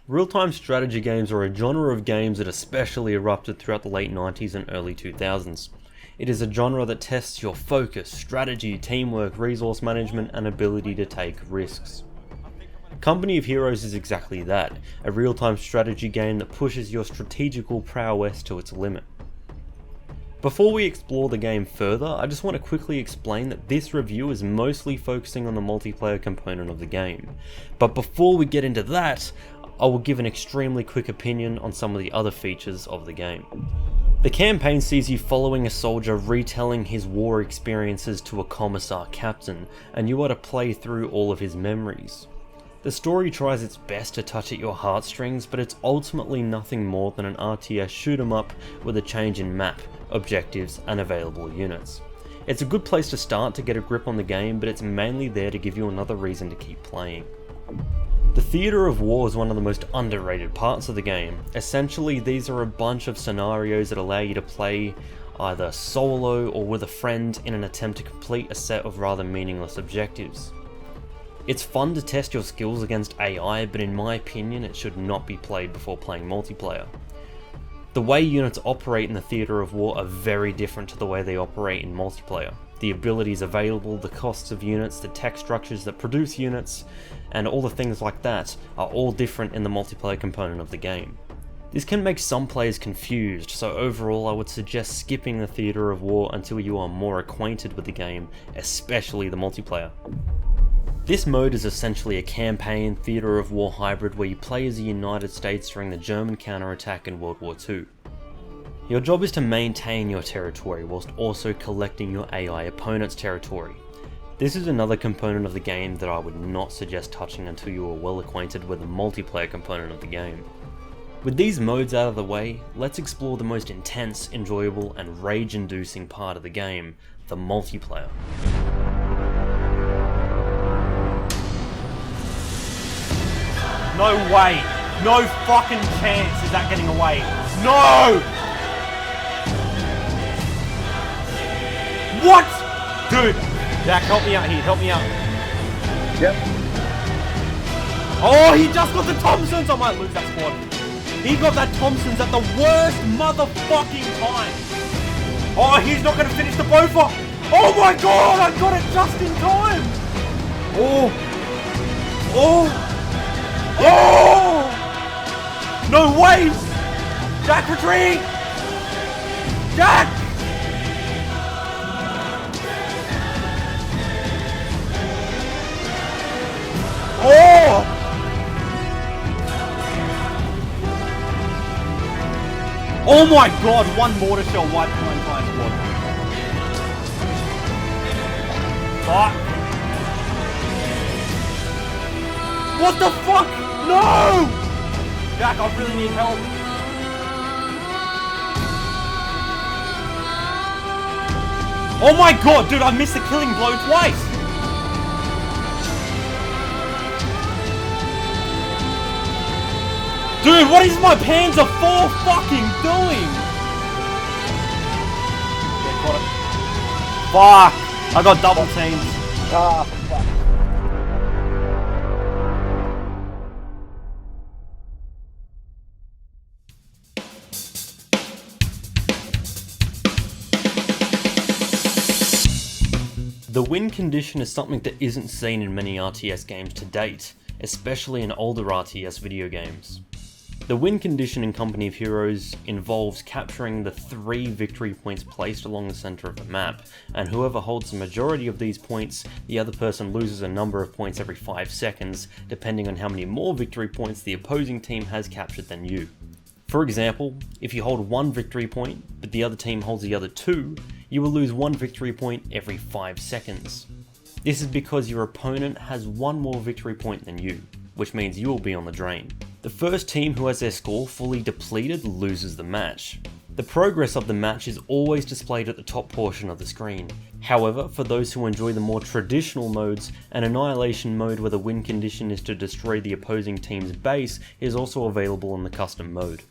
Real-time strategy games are a genre of games that especially erupted throughout the late 90s and early 2000s. It is a genre that tests your focus, strategy, teamwork, resource management, and ability to take risks. Company of Heroes is exactly that, a real-time strategy game that pushes your strategical prowess to its limit. Before we explore the game further, I just want to quickly explain that this review is mostly focusing on the multiplayer component of the game. But before we get into that, I will give an extremely quick opinion on some of the other features of the game. The campaign sees you following a soldier retelling his war experiences to a commissar captain, and you are to play through all of his memories. The story tries its best to touch at your heartstrings, but it's ultimately nothing more than an RTS shoot 'em up with a change in map, objectives, and available units. It's a good place to start to get a grip on the game, but it's mainly there to give you another reason to keep playing. The theatre of war is one of the most underrated parts of the game. Essentially, these are a bunch of scenarios that allow you to play either solo or with a friend in an attempt to complete a set of rather meaningless objectives. It's fun to test your skills against AI, but in my opinion it should not be played before playing multiplayer. The way units operate in the theatre of war are very different to the way they operate in multiplayer. The abilities available, the costs of units, the tech structures that produce units, and all the things like that are all different in the multiplayer component of the game. This can make some players confused, so overall I would suggest skipping the theatre of war until you are more acquainted with the game, especially the multiplayer. This mode is essentially a campaign theatre of war hybrid where you play as the United States during the German counterattack in World War II. Your job is to maintain your territory whilst also collecting your AI opponent's territory. This is another component of the game that I would not suggest touching until you are well acquainted with the multiplayer component of the game. With these modes out of the way, let's explore the most intense, enjoyable, and rage-inducing part of the game, the multiplayer. No way! No fucking chance is that getting away! No! What? Dude! Jack, help me out here, help me out. Yep. Oh, he just got the Thompsons! I might lose that squad. He got that Thompsons at the worst motherfucking time. Oh, he's not gonna finish the Bofa! Oh my god, I got it just in time! Oh! Oh! Oh! No way! Jack, retreat! Jack! Oh! Oh my god, one mortar shell wiped my entire squad. Fuck. What the fuck? No! Jack, I really need help. Oh my god, dude, I missed the killing blow twice! Dude, what is my Panzer IV fucking doing? Yeah, got it. Fuck! I got double teams. Ah, fuck. The win condition is something that isn't seen in many RTS games to date, especially in older RTS video games. The win condition in Company of Heroes involves capturing the 3 victory points placed along the center of the map, and whoever holds the majority of these points, the other person loses a number of points every 5 seconds, depending on how many more victory points the opposing team has captured than you. For example, if you hold 1 victory point, but the other team holds the other 2, you will lose 1 victory point every 5 seconds. This is because your opponent has 1 more victory point than you, which means you will be on the drain. The first team who has their score fully depleted loses the match. The progress of the match is always displayed at the top portion of the screen. However, for those who enjoy the more traditional modes, an annihilation mode where the win condition is to destroy the opposing team's base is also available in the custom mode.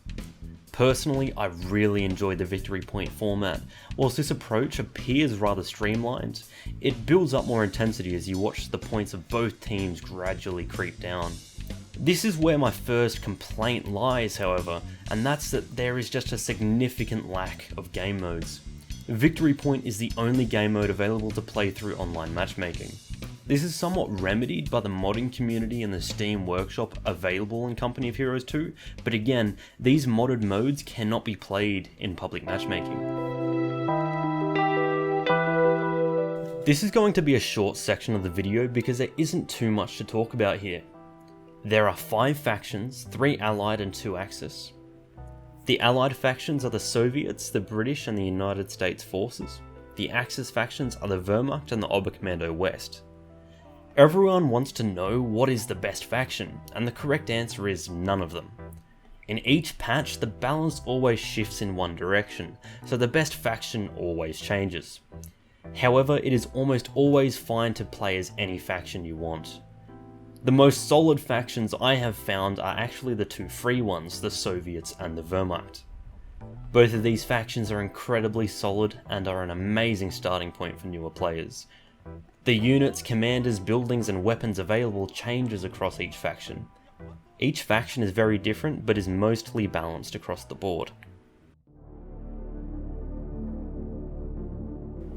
Personally, I really enjoy the victory point format. Whilst this approach appears rather streamlined, it builds up more intensity as you watch the points of both teams gradually creep down. This is where my first complaint lies, however, and that's that there is just a significant lack of game modes. Victory Point is the only game mode available to play through online matchmaking. This is somewhat remedied by the modding community and the Steam workshop available in Company of Heroes 2, but again, these modded modes cannot be played in public matchmaking. This is going to be a short section of the video because there isn't too much to talk about here. There are 5 factions, 3 Allied and 2 Axis. The Allied factions are the Soviets, the British and the United States forces. The Axis factions are the Wehrmacht and the Oberkommando West. Everyone wants to know what is the best faction, and the correct answer is none of them. In each patch, the balance always shifts in one direction, so the best faction always changes. However, it is almost always fine to play as any faction you want. The most solid factions I have found are actually the 2 free ones, the Soviets and the Wehrmacht. Both of these factions are incredibly solid and are an amazing starting point for newer players. The units, commanders, buildings and weapons available changes across each faction. Each faction is very different but is mostly balanced across the board.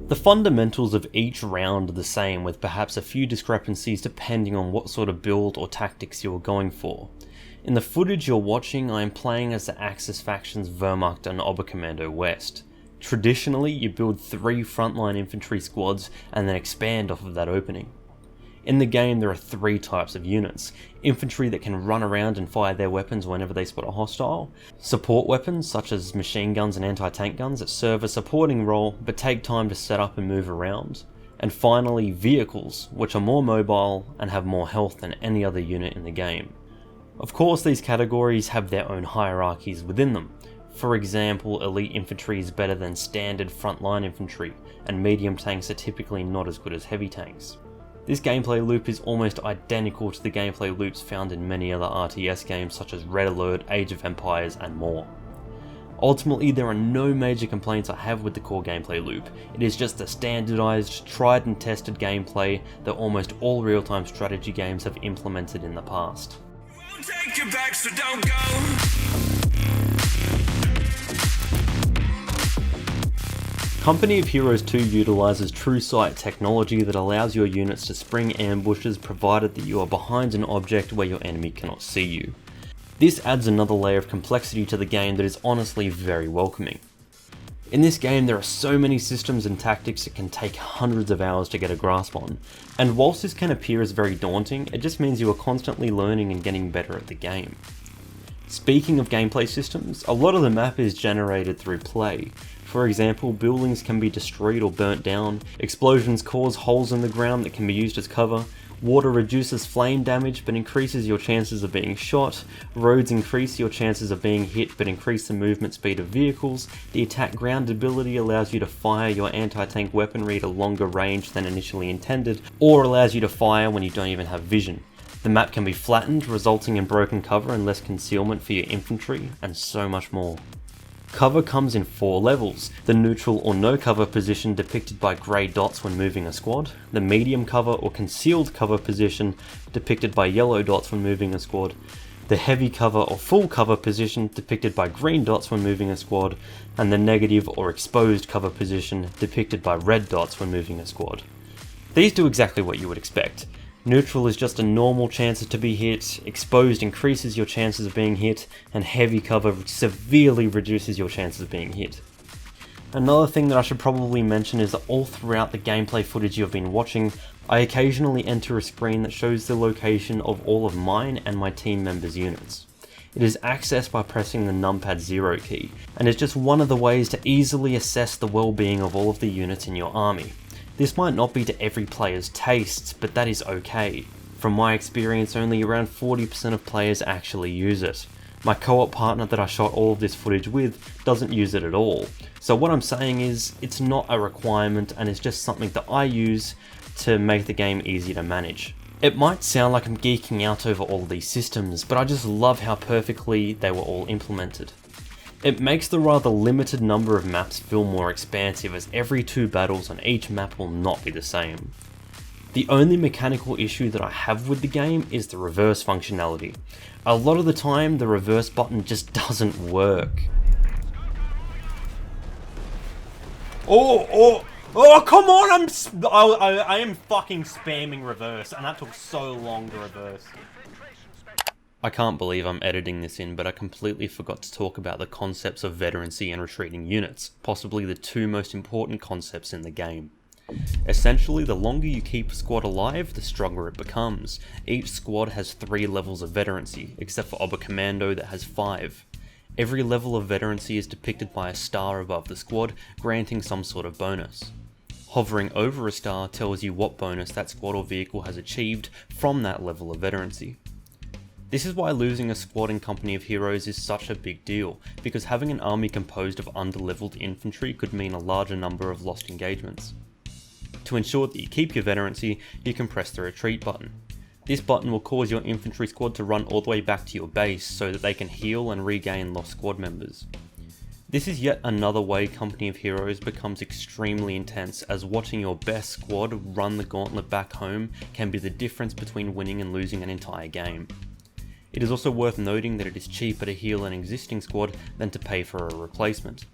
The fundamentals of each round are the same, with perhaps a few discrepancies depending on what sort of build or tactics you are going for. In the footage you're watching, I am playing as the Axis factions Wehrmacht and Oberkommando West. Traditionally, you build 3 frontline infantry squads and then expand off of that opening. In the game, there are 3 types of units: infantry that can run around and fire their weapons whenever they spot a hostile, support weapons such as machine guns and anti-tank guns that serve a supporting role but take time to set up and move around, and finally vehicles, which are more mobile and have more health than any other unit in the game. Of course, these categories have their own hierarchies within them. For example, elite infantry is better than standard frontline infantry, and medium tanks are typically not as good as heavy tanks. This gameplay loop is almost identical to the gameplay loops found in many other RTS games such as Red Alert, Age of Empires and more. Ultimately, there are no major complaints I have with the core gameplay loop. It is just a standardized, tried and tested gameplay that almost all real-time strategy games have implemented in the past. We'll take you back, so don't go. Company of Heroes 2 utilizes true sight technology that allows your units to spring ambushes provided that you are behind an object where your enemy cannot see you. This adds another layer of complexity to the game that is honestly very welcoming. In this game, there are so many systems and tactics it can take hundreds of hours to get a grasp on, and whilst this can appear as very daunting, it just means you are constantly learning and getting better at the game. Speaking of gameplay systems, a lot of the map is generated through play. For example, buildings can be destroyed or burnt down, explosions cause holes in the ground that can be used as cover, water reduces flame damage but increases your chances of being shot, roads increase your chances of being hit but increase the movement speed of vehicles, the attack ground ability allows you to fire your anti-tank weaponry at a longer range than initially intended, or allows you to fire when you don't even have vision. The map can be flattened, resulting in broken cover and less concealment for your infantry, and so much more. Cover comes in 4 levels: the neutral or no cover position depicted by grey dots when moving a squad, the medium cover or concealed cover position depicted by yellow dots when moving a squad, the heavy cover or full cover position depicted by green dots when moving a squad, and the negative or exposed cover position depicted by red dots when moving a squad. These do exactly what you would expect. Neutral is just a normal chance to be hit, exposed increases your chances of being hit, and heavy cover severely reduces your chances of being hit. Another thing that I should probably mention is that all throughout the gameplay footage you've been watching, I occasionally enter a screen that shows the location of all of mine and my team members' units. It is accessed by pressing the numpad 0 key, and is just one of the ways to easily assess the well-being of all of the units in your army. This might not be to every player's tastes, but that is okay. From my experience, only around 40% of players actually use it. My co-op partner that I shot all of this footage with doesn't use it at all. So what I'm saying is, it's not a requirement and it's just something that I use to make the game easy to manage. It might sound like I'm geeking out over all of these systems, but I just love how perfectly they were all implemented. It makes the rather limited number of maps feel more expansive, as every 2 battles on each map will not be the same. The only mechanical issue that I have with the game is the reverse functionality. A lot of the time, the reverse button just doesn't work. Oh, come on! I am fucking spamming reverse, and that took so long to reverse. I can't believe I'm editing this in, but I completely forgot to talk about the concepts of veterancy and retreating units, possibly the two most important concepts in the game. Essentially, the longer you keep a squad alive, the stronger it becomes. Each squad has 3 levels of veterancy, except for Oberkommando that has 5. Every level of veterancy is depicted by a star above the squad, granting some sort of bonus. Hovering over a star tells you what bonus that squad or vehicle has achieved from that level of veterancy. This is why losing a squad in Company of Heroes is such a big deal, because having an army composed of underleveled infantry could mean a larger number of lost engagements. To ensure that you keep your veterancy, you can press the retreat button. This button will cause your infantry squad to run all the way back to your base so that they can heal and regain lost squad members. This is yet another way Company of Heroes becomes extremely intense, as watching your best squad run the gauntlet back home can be the difference between winning and losing an entire game. It is also worth noting that it is cheaper to heal an existing squad than to pay for a replacement.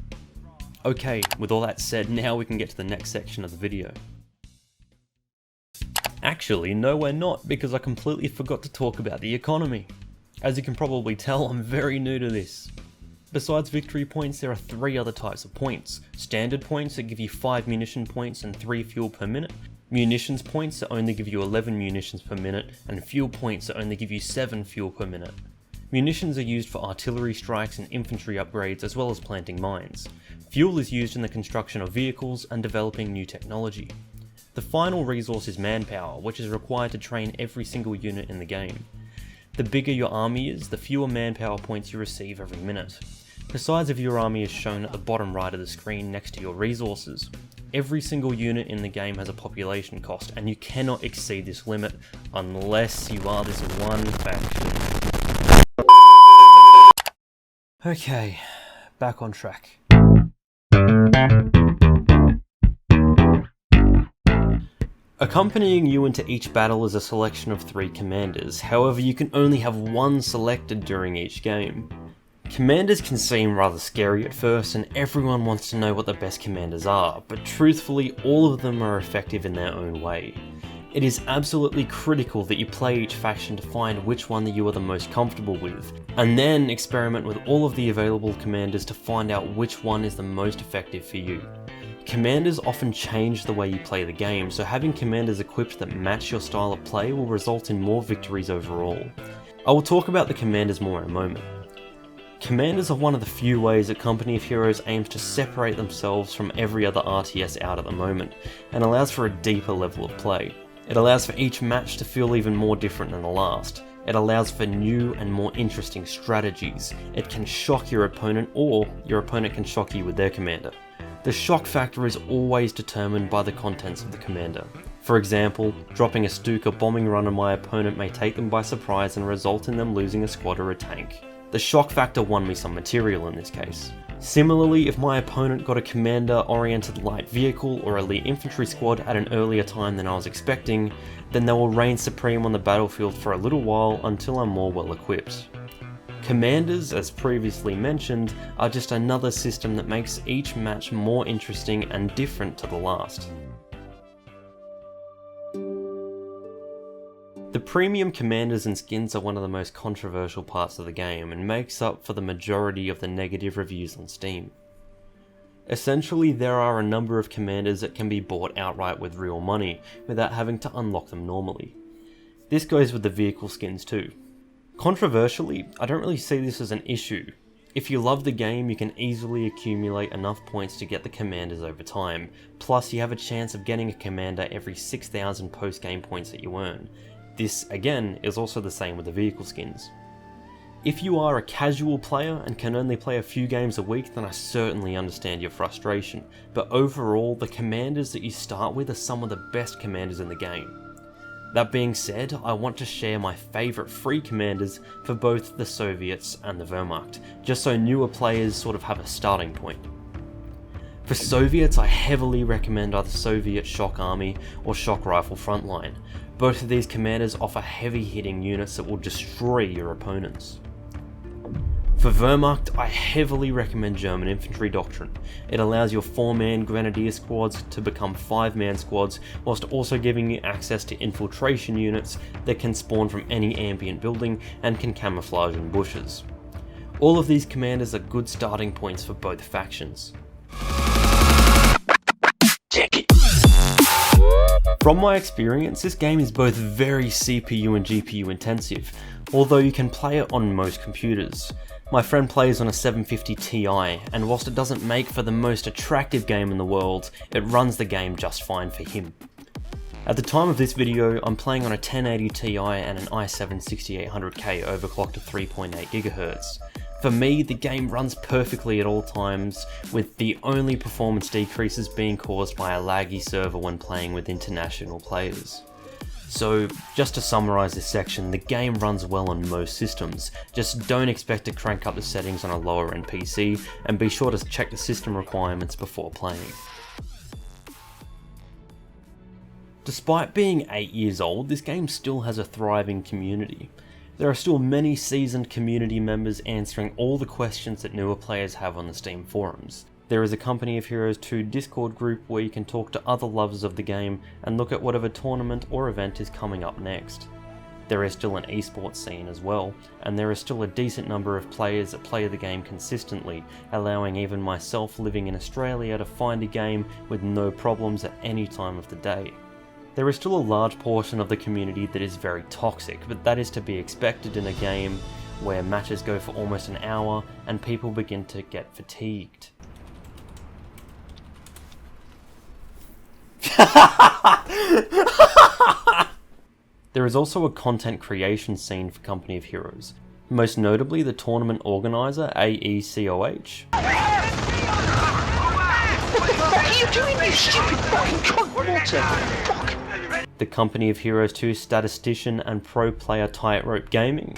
Okay, with all that said, now we can get to the next section of the video. Actually, no we're not, because I completely forgot to talk about the economy. As you can probably tell, I'm very new to this. Besides victory points, there are 3 other types of points. Standard points that give you 5 munition points and 3 fuel per minute. Munitions points that only give you 11 munitions per minute, and fuel points that only give you 7 fuel per minute. Munitions are used for artillery strikes and infantry upgrades, as well as planting mines. Fuel is used in the construction of vehicles and developing new technology. The final resource is manpower, which is required to train every single unit in the game. The bigger your army is, the fewer manpower points you receive every minute. The size of your army is shown at the bottom right of the screen next to your resources. Every single unit in the game has a population cost, and you cannot exceed this limit unless you are this one faction. Okay, back on track. Accompanying you into each battle is a selection of 3 commanders, however you can only have 1 selected during each game. Commanders can seem rather scary at first, and everyone wants to know what the best commanders are, but truthfully all of them are effective in their own way. It is absolutely critical that you play each faction to find which one that you are the most comfortable with, and then experiment with all of the available commanders to find out which one is the most effective for you. Commanders often change the way you play the game, so having commanders equipped that match your style of play will result in more victories overall. I will talk about the commanders more in a moment. Commanders are one of the few ways that Company of Heroes aims to separate themselves from every other RTS out at the moment, and allows for a deeper level of play. It allows for each match to feel even more different than the last. It allows for new and more interesting strategies. It can shock your opponent, or your opponent can shock you with their commander. The shock factor is always determined by the contents of the commander. For example, dropping a Stuka bombing run on my opponent may take them by surprise and result in them losing a squad or a tank. The shock factor won me some material in this case. Similarly, if my opponent got a commander-oriented light vehicle or elite infantry squad at an earlier time than I was expecting, then they will reign supreme on the battlefield for a little while until I'm more well equipped. Commanders, as previously mentioned, are just another system that makes each match more interesting and different to the last. The premium commanders and skins are one of the most controversial parts of the game and makes up for the majority of the negative reviews on Steam. Essentially, there are a number of commanders that can be bought outright with real money without having to unlock them normally. This goes with the vehicle skins too. Controversially, I don't really see this as an issue. If you love the game, you can easily accumulate enough points to get the commanders over time, plus you have a chance of getting a commander every 6,000 post-game points that you earn. This, again, is also the same with the vehicle skins. If you are a casual player and can only play a few games a week, then I certainly understand your frustration, but overall, the commanders that you start with are some of the best commanders in the game. That being said, I want to share my favourite free commanders for both the Soviets and the Wehrmacht, just so newer players sort of have a starting point. For Soviets, I heavily recommend either Soviet Shock Army or Shock Rifle Frontline. Both of these commanders offer heavy hitting units that will destroy your opponents. For Wehrmacht, I heavily recommend German Infantry Doctrine. It allows your 4-man Grenadier squads to become 5-man squads, whilst also giving you access to infiltration units that can spawn from any ambient building and can camouflage in bushes. All of these commanders are good starting points for both factions. From my experience, this game is both very CPU and GPU intensive, although you can play it on most computers. My friend plays on a 750 Ti, and whilst it doesn't make for the most attractive game in the world, it runs the game just fine for him. At the time of this video, I'm playing on a 1080 Ti and an i7 6800K overclocked to 3.8 GHz. For me, the game runs perfectly at all times, with the only performance decreases being caused by a laggy server when playing with international players. So, just to summarise this section, the game runs well on most systems, just don't expect to crank up the settings on a lower end PC, and be sure to check the system requirements before playing. Despite being 8 years old, this game still has a thriving community. There are still many seasoned community members answering all the questions that newer players have on the Steam forums. There is a Company of Heroes 2 Discord group where you can talk to other lovers of the game and look at whatever tournament or event is coming up next. There is still an esports scene as well, and there is still a decent number of players that play the game consistently, allowing even myself living in Australia to find a game with no problems at any time of the day. There is still a large portion of the community that is very toxic, but that is to be expected in a game where matches go for almost an hour and people begin to get fatigued. There is also a content creation scene for Company of Heroes, most notably the tournament organiser AECOH. What are you doing, you stupid fucking cunt? Water! Fuck! The Company of Heroes 2 statistician and pro player Tightrope Gaming.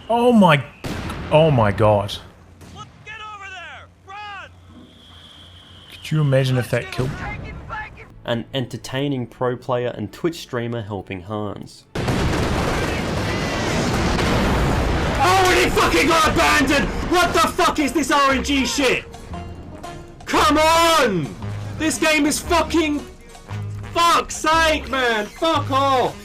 Oh my god. Get over there! Run! Could you imagine if that killed? An entertaining pro player and Twitch streamer Helping Hans. Oh, and he fucking got abandoned! What the fuck is this RNG shit? Come on! This game is fucking... Fuck's sake, man! Fuck off!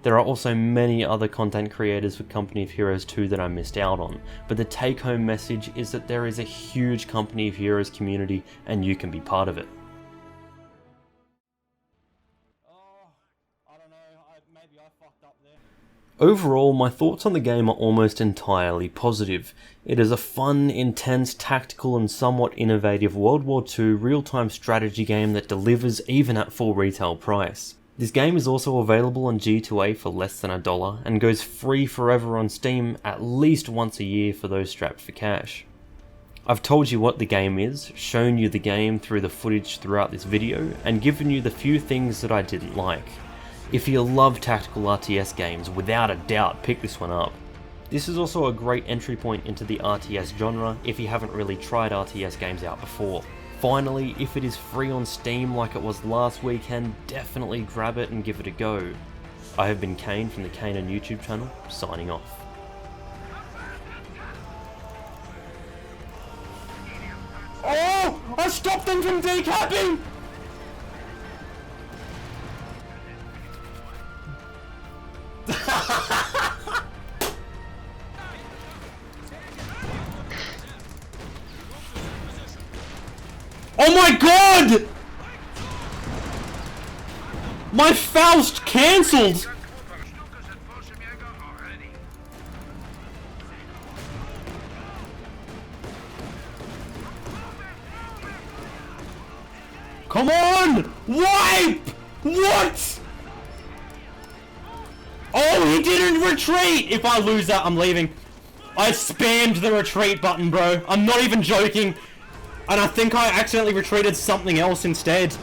There are also many other content creators for Company of Heroes 2 that I missed out on, but the take-home message is that there is a huge Company of Heroes community and you can be part of it. Overall, my thoughts on the game are almost entirely positive. It is a fun, intense, tactical and somewhat innovative World War II real-time strategy game that delivers even at full retail price. This game is also available on G2A for less than $1 and goes free forever on Steam at least once a year for those strapped for cash. I've told you what the game is, shown you the game through the footage throughout this video, and given you the few things that I didn't like. If you love tactical RTS games, without a doubt pick this one up. This is also a great entry point into the RTS genre if you haven't really tried RTS games out before. Finally, if it is free on Steam like it was last weekend, definitely grab it and give it a go. I have been Kane from the Kanan YouTube channel, signing off. Oh! I stopped them from decapping! Oh my god! My Faust cancelled! Come on! Wipe! What? Oh, he didn't retreat! If I lose that, I'm leaving. I spammed the retreat button, bro. I'm not even joking. And I think I accidentally retreated something else instead.